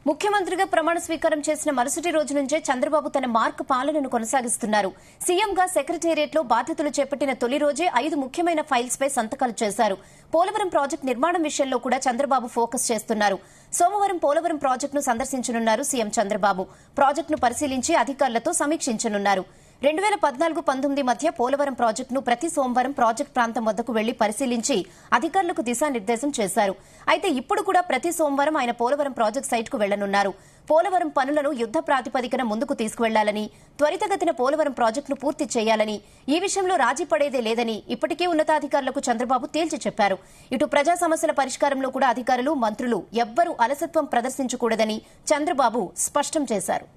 ముఖ్యమంత్రిగా ప్రమాణ స్వీకారం చేసిన మరుసటి రోజు నుంచే చంద్రబాబు తన మార్క్ పాలనను కొనసాగిస్తున్నారు. సీఎంగా సెక్రటేరియట్లో బాధ్యతలు చేపట్టిన తొలి రోజే 5 ముఖ్యమైన ఫైల్స్ పై సంతకాలు చేశారు. పోలవరం ప్రాజెక్టు నిర్మాణం విషయంలో కూడా చంద్రబాబు ఫోకస్ చేస్తున్నారు. సోమవారం పోలవరం ప్రాజెక్టును సందర్శించనున్నారు సీఎం చంద్రబాబు. ప్రాజెక్టును పరిశీలించి అధికారులతో సమీక్షించనున్నారు. 2014-19 మధ్య పోలవరం ప్రాజెక్టును ప్రతి సోమవారం ప్రాజెక్టు ప్రాంతం వద్దకు వెళ్లి పరిశీలించి అధికారులకు దిశానిర్దేశం చేశారు. అయితే ఇప్పుడు కూడా ప్రతి సోమవారం ఆయన పోలవరం ప్రాజెక్టు సైట్కు వెళ్లనున్నారు. పోలవరం పనులను యుద్ద ప్రాతిపదికన ముందుకు తీసుకువెళ్లాలని, త్వరితగతిన పోలవరం ప్రాజెక్టును పూర్తి చేయాలని, ఈ విషయంలో రాజీ పడేదే లేదని ఇప్పటికే ఉన్నతాధికారులకు చంద్రబాబు తేల్చి చెప్పారు. ఇటు ప్రజా సమస్యల పరిష్కారంలో కూడా అధికారులు, మంత్రులు ఎవ్వరూ అలసత్వం ప్రదర్శించకూడదని చంద్రబాబు స్పష్టం చేశారు.